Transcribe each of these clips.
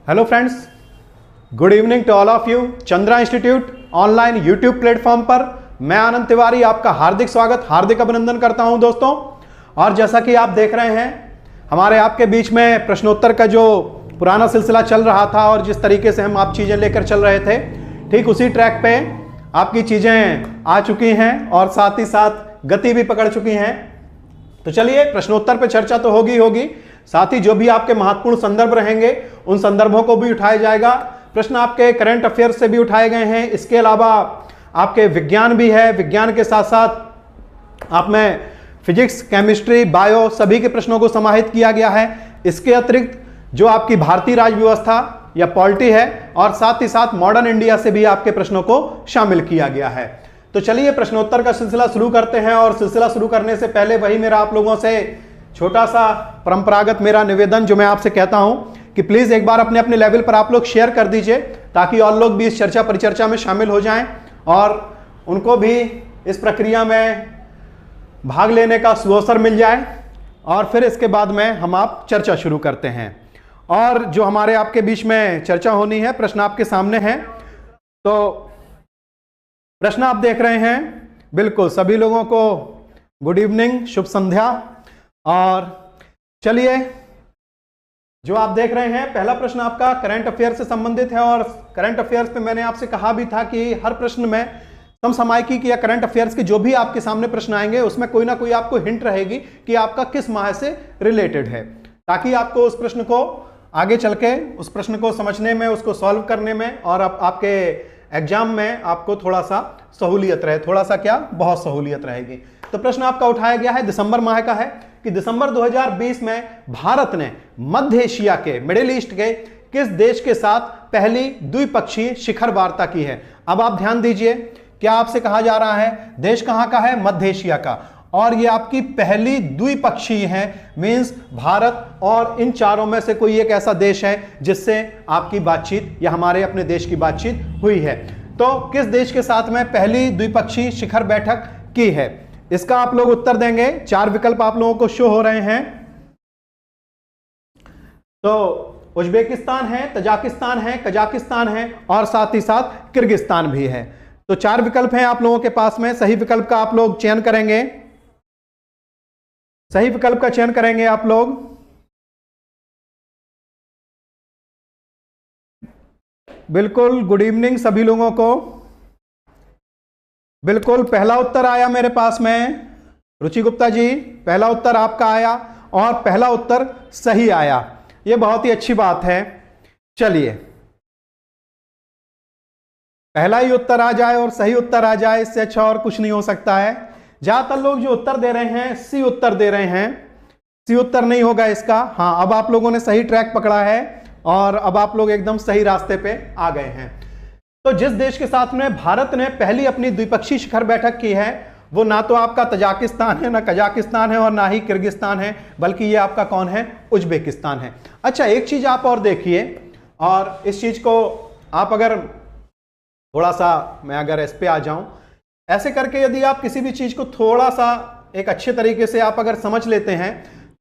Hello friends, good evening to all of you. Chandra institute online YouTube platform पर मैं आनंद तिवारी आपका हार्दिक स्वागत, हार्दिक अभिनंदन करता हूं दोस्तों। और जैसा कि आप देख रहे हैं, हमारे आपके बीच में प्रश्नोत्तर का जो पुराना सिलसिला चल रहा था और जिस तरीके से हम आप चीज़ें लेकर चल रहे थे, ठीक उसी ट्रैक पे आपकी चीज़ें आ चुकी हैं और साथ ही साथ गति भी पकड़ चुकी हैं। तो चलिए, प्रश्नोत्तर पे चर्चा तो होगी, साथ ही जो भी आपके महत्वपूर्ण संदर्भ रहेंगे उन संदर्भों को भी उठाया जाएगा। प्रश्न आपके करंट अफेयर्स से भी उठाए गए हैं, इसके अलावा आपके विज्ञान भी है, विज्ञान के साथ साथ आप में फिजिक्स, केमिस्ट्री, बायो सभी के प्रश्नों को समाहित किया गया है। इसके अतिरिक्त जो आपकी भारतीय राज्य व्यवस्था या पॉलिटी है और साथ ही साथ मॉडर्न इंडिया से भी आपके प्रश्नों को शामिल किया गया है। तो चलिए, प्रश्नोत्तर का सिलसिला शुरू करते हैं। और सिलसिला शुरू करने से पहले वही मेरा आप लोगों से छोटा सा परंपरागत मेरा निवेदन जो मैं आपसे कहता हूं कि प्लीज एक बार अपने अपने लेवल पर आप लोग शेयर कर दीजिए, ताकि और लोग भी इस चर्चा परिचर्चा में शामिल हो जाएं और उनको भी इस प्रक्रिया में भाग लेने का सुअवसर मिल जाए। और फिर इसके बाद में हम आप चर्चा शुरू करते हैं। और जो हमारे आपके बीच में चर्चा होनी है, प्रश्न आपके सामने है। तो प्रश्न आप देख रहे हैं, बिल्कुल सभी लोगों को गुड इवनिंग, शुभ संध्या। और चलिए, जो आप देख रहे हैं, पहला प्रश्न आपका करंट अफेयर से संबंधित है। और करंट अफेयर्स पे मैंने आपसे कहा भी था कि हर प्रश्न में समसामयिकी या करंट अफेयर्स के जो भी आपके सामने प्रश्न आएंगे उसमें कोई ना कोई आपको हिंट रहेगी कि आपका किस माह से रिलेटेड है, ताकि आपको उस प्रश्न को आगे चल के उस प्रश्न को समझने में, उसको सॉल्व करने में और आपके एग्जाम में आपको थोड़ा सा सहूलियत रहे। थोड़ा सा क्या, बहुत सहूलियत रहेगी। तो प्रश्न आपका उठाया गया है, दिसंबर माह का है कि दिसंबर 2020 में भारत ने मध्य एशिया के, मिडिल ईस्ट के किस देश के साथ पहली द्विपक्षीय शिखर वार्ता की है। अब आप ध्यान दीजिए, क्या आपसे कहा जा रहा है, देश कहां का है, मध्य एशिया का, और ये आपकी पहली द्विपक्षीय है। मींस भारत और इन चारों में से कोई एक ऐसा देश है जिससे आपकी बातचीत या हमारे अपने देश की बातचीत हुई है। तो किस देश के साथ में पहली द्विपक्षीय शिखर बैठक की है, इसका आप लोग उत्तर देंगे। 4 विकल्प आप लोगों को शो हो रहे हैं। तो उज्बेकिस्तान है, तजाकिस्तान है, कजाकिस्तान है और साथ ही साथ किर्गिस्तान भी है। तो 4 विकल्प हैं आप लोगों के पास में। सही विकल्प का आप लोग चयन करेंगे, सही विकल्प का चयन करेंगे आप लोग। बिल्कुल, गुड इवनिंग सभी लोगों को। बिल्कुल, पहला उत्तर आया मेरे पास में, रुचि गुप्ता जी, पहला उत्तर आपका आया और पहला उत्तर सही आया। यह बहुत ही अच्छी बात है। चलिए, पहला ही उत्तर आ जाए और सही उत्तर आ जाए, इससे अच्छा और कुछ नहीं हो सकता है। ज्यादातर लोग जो उत्तर दे रहे हैं, सी उत्तर दे रहे हैं। सी उत्तर नहीं होगा इसका। हाँ, अब आप लोगों ने सही ट्रैक पकड़ा है और अब आप लोग एकदम सही रास्ते पे आ गए हैं। तो जिस देश के साथ में भारत ने पहली अपनी द्विपक्षीय शिखर बैठक की है, वो ना तो आपका तजाकिस्तान है, ना कजाकिस्तान है और ना ही किर्गिस्तान है, बल्कि ये आपका कौन है, उज्बेकिस्तान है। अच्छा, एक चीज आप और देखिए, और इस चीज को आप अगर थोड़ा सा, मैं अगर इस पे आ जाऊं, ऐसे करके यदि आप किसी भी चीज को थोड़ा सा एक अच्छे तरीके से आप अगर समझ लेते हैं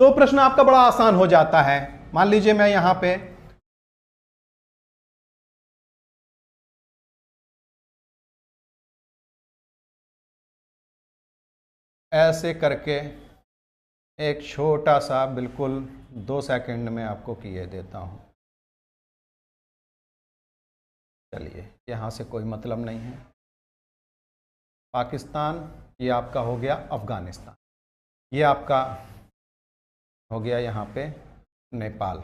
तो प्रश्न आपका बड़ा आसान हो जाता है। मान लीजिए मैं यहां पे ऐसे करके एक छोटा सा, बिल्कुल 2 सेकंड में आपको किए देता हूं। चलिए, यहां से कोई मतलब नहीं है। पाकिस्तान, ये आपका हो गया अफगानिस्तान, ये आपका हो गया यहाँ पे नेपाल।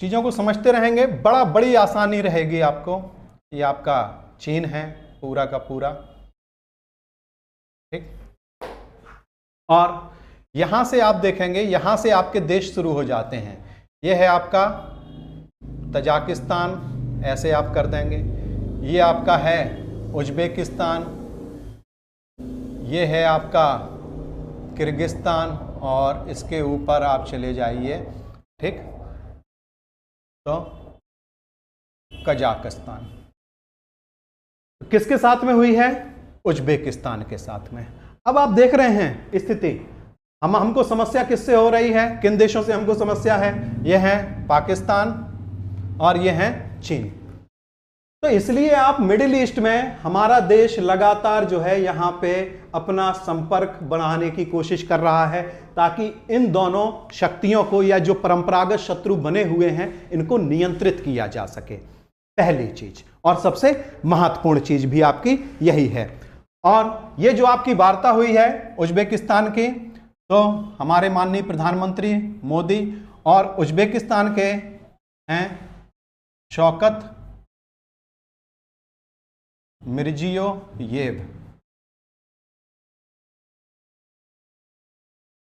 चीज़ों को समझते रहेंगे, बड़ी आसानी रहेगी आपको। ये आपका चीन है पूरा का पूरा, ठीक। और यहां से आप देखेंगे, यहां से आपके देश शुरू हो जाते हैं। ये है आपका तजाकिस्तान, ऐसे आप कर देंगे। ये आपका है उज्बेकिस्तान, ये है आपका किर्गिस्तान और इसके ऊपर आप चले जाइए, ठीक, तो कजाकिस्तान। किसके साथ में हुई है, उज्बेकिस्तान के साथ में। अब आप देख रहे हैं स्थिति, हमको समस्या किससे हो रही है, किन देशों से हमको समस्या है? ये है पाकिस्तान और ये है चीन। तो इसलिए आप मिडिल ईस्ट में हमारा देश लगातार जो है यहां पे अपना संपर्क बनाने की कोशिश कर रहा है, ताकि इन दोनों शक्तियों को या जो परंपरागत शत्रु बने हुए हैं इनको नियंत्रित किया जा सके। पहली चीज और सबसे महत्वपूर्ण चीज भी आपकी यही है। और ये जो आपकी वार्ता हुई है उज्बेकिस्तान की, तो हमारे माननीय प्रधानमंत्री मोदी और उज्बेकिस्तान के हैं शौकत मिर्जियोयेव,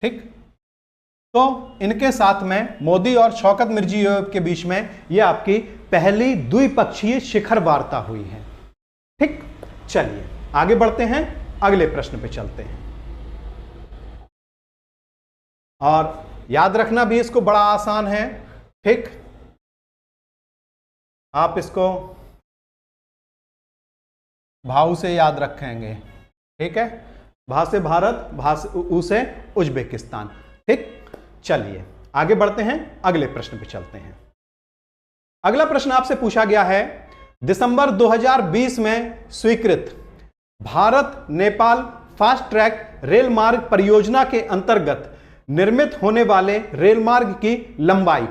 ठीक। तो इनके साथ में मोदी और शौकत मिर्जियोयेव के बीच में यह आपकी पहली द्विपक्षीय शिखर वार्ता हुई है, ठीक। चलिए आगे बढ़ते हैं, अगले प्रश्न पे चलते हैं। और याद रखना भी इसको बड़ा आसान है, ठीक। आप इसको भाव से याद रखेंगे, ठीक है। भा से भारत, भा से उ से उज्बेकिस्तान, ठीक। चलिए आगे बढ़ते हैं, अगले प्रश्न पे चलते हैं। अगला प्रश्न आपसे पूछा गया है, दिसंबर 2020 में स्वीकृत Bharat Nepal fast track rail मार्ग परियोजना के अंतर्गत निर्मित होने वाले रेल मार्ग की लंबाई,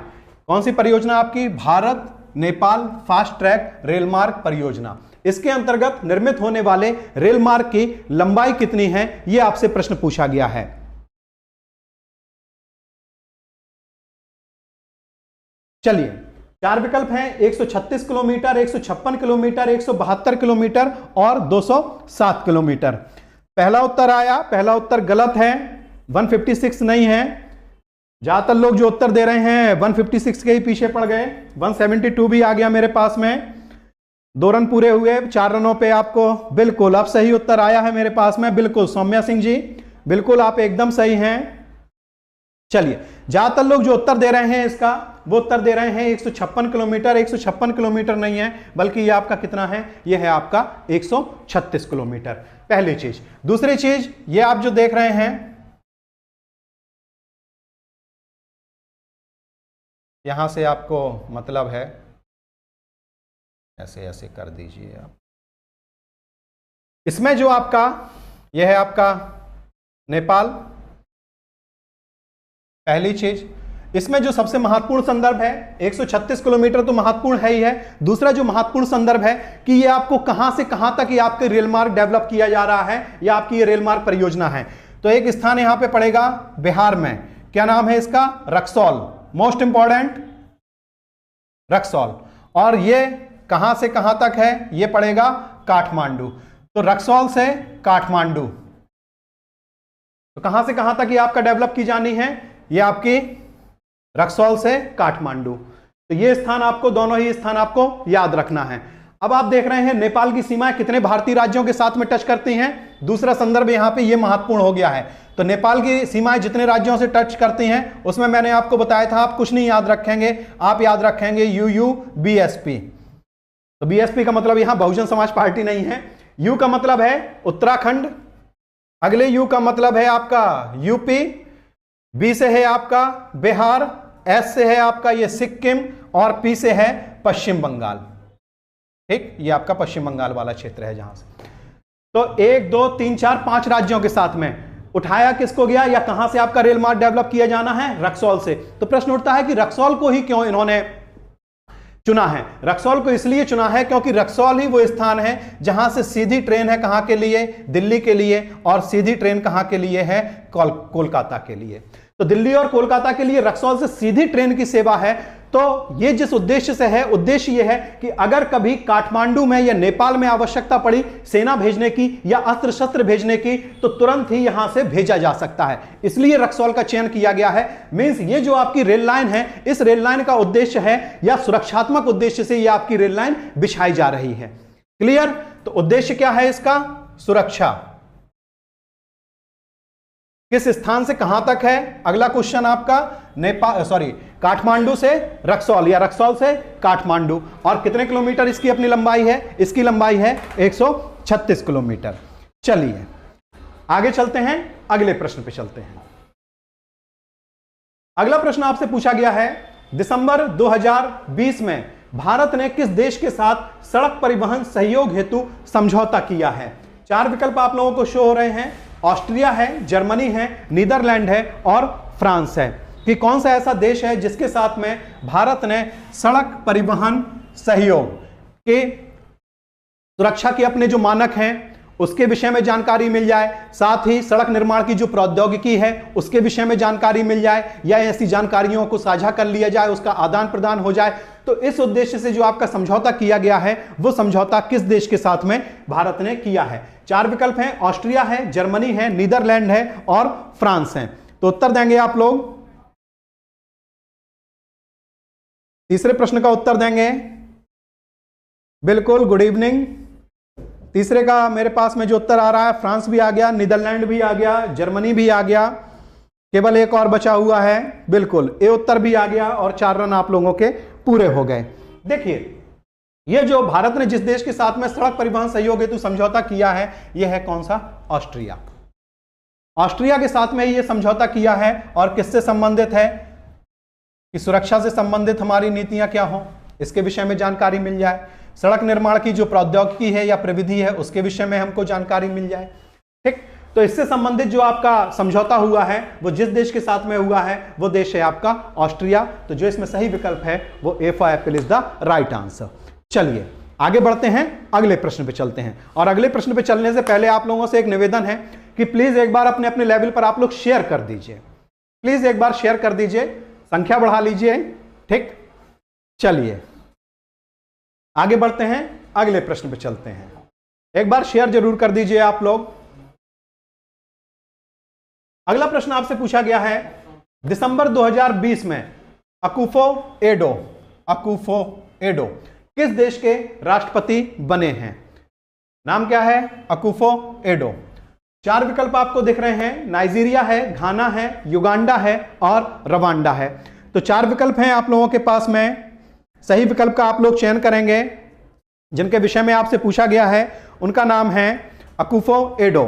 कौन सी परियोजना आपकी? Bharat Nepal fast track rail मार्ग परियोजना। इसके अंतर्गत निर्मित होने वाले रेल मार्ग की लंबाई कितनी है, यह आपसे प्रश्न पूछा गया है। चलिए चार विकल्प हैं, 136 किलोमीटर, 156 किलोमीटर, 172 किलोमीटर और 207 किलोमीटर। पहला उत्तर आया, पहला उत्तर गलत है, 156 नहीं है। ज्यादातर लोग जो उत्तर दे रहे हैं 156 के ही पीछे पड़ गए। 172 भी आ गया मेरे पास में। 2 रन पूरे हुए, 4 रनों पे आपको बिल्कुल अब सही उत्तर आया है मेरे पास में। बिल्कुल सौम्या सिंह जी, बिल्कुल आप एकदम सही हैं। चलिए ज्यादातर लोग जो उत्तर दे रहे हैं इसका, वो उत्तर दे रहे हैं 156 किलोमीटर। 156 किलोमीटर नहीं है, बल्कि ये आपका कितना है, ये है आपका 136 किलोमीटर। पहली चीज। दूसरी चीज, ये आप जो देख रहे हैं यहां से आपको मतलब है, ऐसे ऐसे कर दीजिए आप। इसमें जो आपका यह है आपका नेपाल, पहली चीज। इसमें जो सबसे महत्वपूर्ण संदर्भ है 136 किलोमीटर तो महत्वपूर्ण है ही है। दूसरा जो महत्वपूर्ण संदर्भ है कि ये आपको कहां से कहां तक ये आपके रेल मार्ग डेवलप किया जा रहा है, या आपकी ये रेल मार्ग परियोजना है। तो एक स्थान यहां पे पड़ेगा बिहार में, क्या नाम है इसका? Raxaul, most important Raxaul. और ये कहां से कहां तक है, ये पड़ेगा काठमांडू। तो रक्सौल से काठमांडू, तो कहां से कहां तक ये आपका डेवलप की जानी है, ये आपकी रक्सौल से काठमांडू। तो ये स्थान आपको, दोनों ही स्थान आपको याद रखना है। अब आप देख रहे हैं नेपाल की सीमाएं कितने भारतीय राज्यों के साथ में टच करती हैं। दूसरा संदर्भ यहां पे ये महत्वपूर्ण हो गया है। तो नेपाल की सीमाएं जितने राज्यों से टच करती हैं उसमें मैंने आपको बताया था, आप कुछ नहीं याद रखेंगे, आप याद रखेंगे यूयू बीएसपी। तो बीएसपी का मतलब यहां बहुजन समाज पार्टी नहीं है। यू का मतलब है उत्तराखंड, अगले यू का मतलब है आपका यूपी, बी से है आपका बिहार, एस से है आपका ये सिक्किम और पी से है पश्चिम बंगाल। ठीक, ये आपका पश्चिम बंगाल वाला क्षेत्र है जहां से। तो 1 2 3 4 5 राज्यों के साथ में उठाया किसको गया, या कहां से आपका रेल मार्ग डेवलप किया जाना है? रक्सौल से। तो प्रश्न उठता है कि रक्सौल को ही क्यों इन्होंने चुना है? रक्सौल को इसलिए चुना है क्योंकि रक्सौल ही वो स्थान है जहां से सीधी ट्रेन है कहां के लिए? दिल्ली के लिए। और सीधी ट्रेन कहां के लिए है? कोलकाता के लिए। तो दिल्ली और कोलकाता के लिए रक्सौल से सीधी ट्रेन की सेवा है। तो ये जिस उद्देश्य से है, उद्देश्य ये है कि अगर कभी काठमांडू में या नेपाल में आवश्यकता पड़ी सेना भेजने की या अस्त्र शस्त्र भेजने की, तो तुरंत ही यहां से भेजा जा सकता है। इसलिए रक्सौल का चयन किया गया है। मींस ये जो आपकी रेल लाइन है, इस रेल लाइन का उद्देश्य है या सुरक्षात्मक उद्देश्य से यह आपकी रेल लाइन बिछाई जा रही है। क्लियर? तो उद्देश्य क्या है इसका? सुरक्षा। किस स्थान से कहां तक है? अगला क्वेश्चन आपका काठमांडू से रक्सौल या रक्सौल से काठमांडू। और कितने किलोमीटर इसकी अपनी लंबाई है? इसकी लंबाई है 136 किलोमीटर। चलिए आगे चलते हैं, अगले प्रश्न पे चलते हैं। अगला प्रश्न आपसे पूछा गया है, दिसंबर 2020 में भारत ने किस देश के साथ सड़क परिवहन सहयोग हेतु समझौता किया है? 4 विकल्प आप लोगों को शो हो रहे हैं। ऑस्ट्रिया है, जर्मनी है, नीदरलैंड है और फ्रांस है। कि कौन सा ऐसा देश है जिसके साथ में भारत ने सड़क परिवहन सहयोग के सुरक्षा के अपने जो मानक हैं उसके विषय में जानकारी मिल जाए, साथ ही सड़क निर्माण की जो प्रौद्योगिकी है उसके विषय में जानकारी मिल जाए, या ऐसी जानकारियों को साझा कर लिया जाए, उसका आदान प्रदान हो जाए। तो इस उद्देश्य से जो आपका समझौता किया गया है वो समझौता किस देश के साथ में भारत ने किया है? 4 विकल्प हैं, ऑस्ट्रिया है, जर्मनी है, नीदरलैंड है और फ्रांस है। तो उत्तर देंगे आप लोग। तीसरे प्रश्न का उत्तर देंगे। बिल्कुल, गुड इवनिंग। तीसरे का मेरे पास में जो उत्तर आ रहा है, फ्रांस भी आ गया, नीदरलैंड भी आ गया, जर्मनी भी आ गया, केवल एक और बचा हुआ है। बिल्कुल, ए उत्तर भी आ गया और 4 रन आप लोगों के पूरे हो गए। देखिए, यह जो भारत ने जिस देश के साथ में सड़क परिवहन सहयोग हेतु समझौता किया है यह है कौन सा? ऑस्ट्रिया। ऑस्ट्रिया के साथ में यह समझौता किया है और किससे संबंधित है कि सुरक्षा से संबंधित हमारी नीतियां क्या हो इसके विषय में जानकारी मिल जाए, सड़क निर्माण की जो प्रौद्योगिकी है या प्रविधि है उसके विषय में हमको जानकारी मिल जाए। ठीक, तो इससे संबंधित जो आपका समझौता हुआ है वो जिस देश के साथ में हुआ है वो देश है आपका ऑस्ट्रिया। तो जो इसमें सही विकल्प है वो A for Apple is the right answer. चलिए आगे बढ़ते हैं, अगले प्रश्न पे चलते हैं। और अगले प्रश्न पे चलने से पहले आप लोगों से एक निवेदन है कि प्लीज एक बार अपने अपने लेवल पर आप लोग शेयर कर दीजिए। प्लीज एक बार शेयर कर दीजिए, संख्या बढ़ा लीजिए। ठीक, चलिए आगे बढ़ते हैं, अगले प्रश्न पे चलते हैं। एक बार शेयर जरूर कर दीजिए आप लोग। अगला प्रश्न आपसे पूछा गया है, दिसंबर 2020 में अकुफो एडो किस देश के राष्ट्रपति बने हैं? नाम क्या है? अकुफो एडो। 4 विकल्प आपको दिख रहे हैं, नाइजीरिया है, घाना है, युगांडा है और रवांडा है। तो 4 विकल्प हैं आप लोगों के पास में। सही विकल्प का आप लोग चयन करेंगे। जिनके विषय में आपसे पूछा गया है उनका नाम है अकुफो एडो।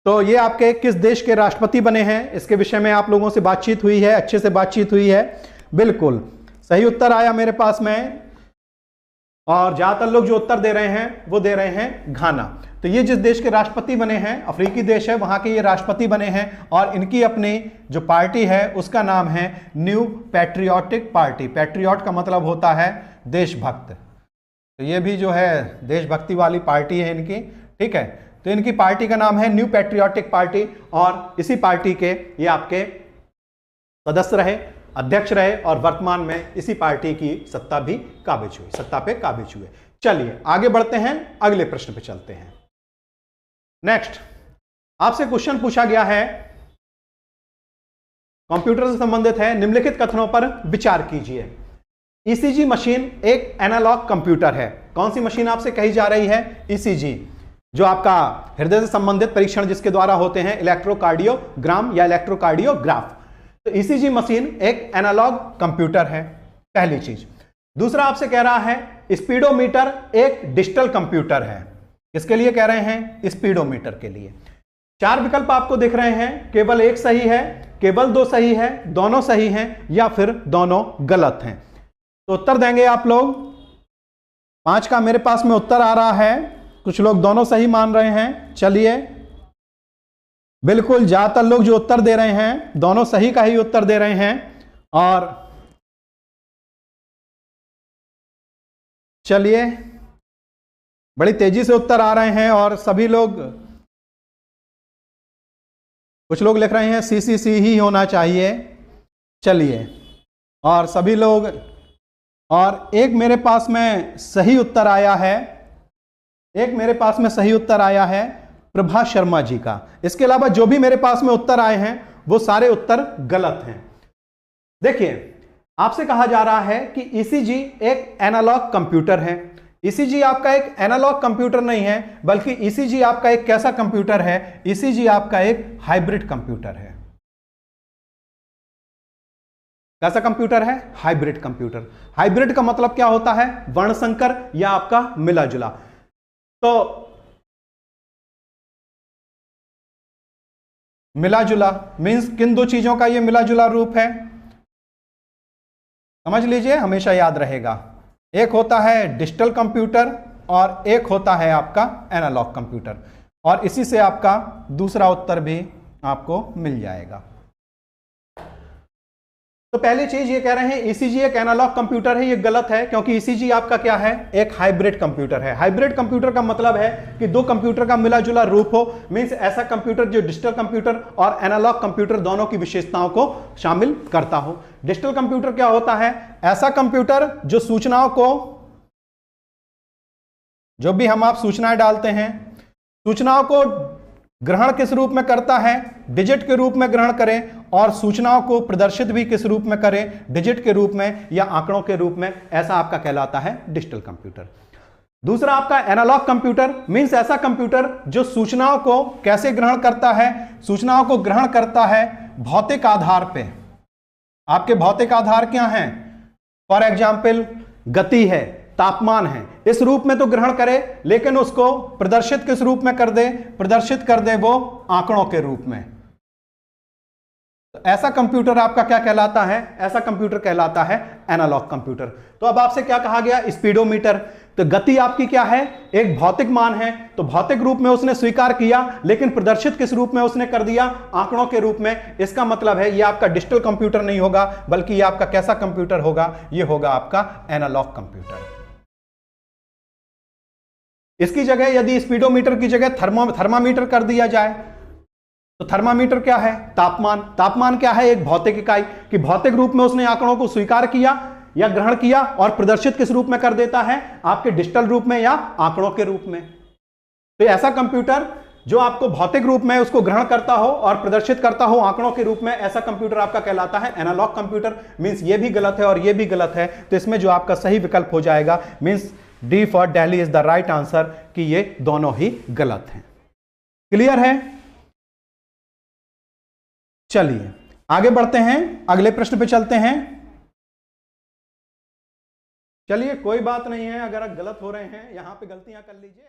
तो ये आपके किस देश के राष्ट्रपति बने हैं इसके विषय में आप लोगों से बातचीत हुई है, अच्छे से बातचीत हुई है। बिल्कुल सही उत्तर आया मेरे पास में, और ज्यादातर लोग जो उत्तर दे रहे हैं वो दे रहे हैं घाना। तो ये जिस देश के राष्ट्रपति बने हैं, अफ्रीकी देश है, वहां के ये राष्ट्रपति बने हैं और इनकी अपनी जो पार्टी है उसका नाम है न्यू पैट्रियोटिक पार्टी। पैट्रियोट का मतलब होता है देशभक्त। तो ये भी जो है देशभक्ति वाली पार्टी है इनकी। ठीक है, तो इनकी पार्टी का नाम है न्यू पैट्रियोटिक पार्टी और इसी पार्टी के ये आपके सदस्य रहे, अध्यक्ष रहे और वर्तमान में इसी पार्टी की सत्ता भी काबिज हुई, सत्ता पे काबिज हुए। चलिए आगे बढ़ते हैं, अगले प्रश्न पे चलते हैं। नेक्स्ट आपसे क्वेश्चन पूछा गया है, कंप्यूटर से संबंधित है। निम्नलिखित कथनों पर विचार कीजिए। ईसीजी मशीन एक एनालॉग कंप्यूटर है। कौन सी मशीन आपसे कही जा रही है? ईसीजी, जो आपका हृदय से संबंधित परीक्षण जिसके द्वारा होते हैं, इलेक्ट्रोकार्डियोग्राम या इलेक्ट्रोकार्डियोग्राफ। तो ईसीजी मशीन एक एनालॉग कंप्यूटर है, पहली चीज। दूसरा आपसे कह रहा है स्पीडोमीटर एक डिजिटल कंप्यूटर है। किसके लिए कह रहे हैं? स्पीडोमीटर के लिए। 4 विकल्प आपको दिख रहे हैं, केवल एक सही है, केवल 2 सही है, दोनों सही हैं या फिर दोनों गलत हैं। तो उत्तर देंगे आप लोग। 5 का मेरे पास में उत्तर आ रहा है, कुछ लोग दोनों सही मान रहे हैं। चलिए बिल्कुल, ज्यादातर लोग जो उत्तर दे रहे हैं दोनों सही का ही उत्तर दे रहे हैं। और चलिए बड़ी तेजी से उत्तर आ रहे हैं और सभी लोग, कुछ लोग लिख रहे हैं सीसीसी ही होना चाहिए। चलिए, और सभी लोग, और एक मेरे पास में सही उत्तर आया है, एक मेरे पास में सही उत्तर आया है प्रभा शर्मा जी का। इसके अलावा जो भी मेरे पास में उत्तर आए हैं वो सारे उत्तर गलत हैं। देखिए आपसे कहा जा रहा है कि ईसीजी एक एनालॉग कंप्यूटर है। ईसीजी आपका एक एनालॉग कंप्यूटर नहीं है, बल्कि ईसीजी आपका एक कैसा कंप्यूटर है? ईसीजी आपका एक हाइब्रिड कंप्यूटर है। कैसा कंप्यूटर है? Hybrid computer. हाइब्रिड का मतलब क्या होता है? वर्णसंकर या आपका मिला जुला। तो मिला जुला मीन्स किन दो चीजों का ये मिला जुला रूप है? समझ लीजिए, हमेशा याद रहेगा। एक होता है डिजिटल कंप्यूटर और एक होता है आपका एनालॉग कंप्यूटर, और इसी से आपका दूसरा उत्तर भी आपको मिल जाएगा। तो पहली चीज ये कह रहे हैं ईसीजी एक एनालॉग कंप्यूटर है, ये गलत है, क्योंकि ईसीजी आपका क्या है, एक हाइब्रिड कंप्यूटर है। हाइब्रिड कंप्यूटर का मतलब है कि दो कंप्यूटर का मिला जुला रूप हो, मींस ऐसा कंप्यूटर जो डिजिटल कंप्यूटर और एनालॉग कंप्यूटर दोनों की विशेषताओं को शामिल करता हो। डिजिटल कंप्यूटर क्या होता है, ऐसा कंप्यूटर जो सूचनाओं को, जो भी हम आप सूचनाएं डालते हैं, सूचनाओं को ग्रहण किस रूप में करता है, डिजिट के रूप में ग्रहण करें, और सूचनाओं को प्रदर्शित भी किस रूप में करें, डिजिट के रूप में या आंकड़ों के रूप में। ऐसा आपका कहलाता है डिजिटल कंप्यूटर। दूसरा आपका एनालॉग कंप्यूटर, मींस ऐसा कंप्यूटर जो सूचनाओं को कैसे ग्रहण करता है, सूचनाओं को ग्रहण करता है भौतिक आधार पे। आपके भौतिक आधार क्या हैं, फॉर एग्जाम्पल गति है, तापमान है, इस रूप में तो ग्रहण करे, लेकिन उसको प्रदर्शित किस रूप में कर दे, प्रदर्शित कर दे वो आंकड़ों के रूप में। तो ऐसा कंप्यूटर आपका क्या कहलाता है, ऐसा कंप्यूटर कहलाता है एनालॉग कंप्यूटर। तो अब आपसे क्या कहा गया, स्पीडोमीटर। तो गति आपकी क्या है, एक भौतिक मान है, तो भौतिक रूप में उसने स्वीकार किया, लेकिन प्रदर्शित किस रूप में उसने कर दिया, आंकड़ों के रूप में। इसका मतलब है ये आपका डिजिटल कंप्यूटर नहीं होगा, बल्कि ये आपका कैसा कंप्यूटर होगा, ये होगा आपका एनालॉग कंप्यूटर। इसकी जगह यदि स्पीडोमीटर की जगह थर्मामीटर कर दिया जाए, तो थर्मामीटर क्या है, तापमान। तापमान क्या है, एक भौतिक इकाई, कि भौतिक रूप में उसने आंकड़ों को स्वीकार किया या ग्रहण किया, और प्रदर्शित किस रूप में कर देता है, आपके डिजिटल रूप में या आंकड़ों के रूप में। तो ऐसा कंप्यूटर जो आपको भौतिक रूप में उसको ग्रहण करता हो और प्रदर्शित करता हो आंकड़ों के रूप में, ऐसा कंप्यूटर आपका कहलाता है एनालॉग कंप्यूटर। मींस ये भी गलत है और ये भी गलत है, तो इसमें जो आपका सही विकल्प हो जाएगा, means D for Delhi is the right answer, कि ये दोनों ही गलत हैं। क्लियर है? चलिए आगे बढ़ते हैं, अगले प्रश्न पे चलते हैं। चलिए कोई बात नहीं है, अगर आप गलत हो रहे हैं, यहां पे गलतियां कर लीजिए।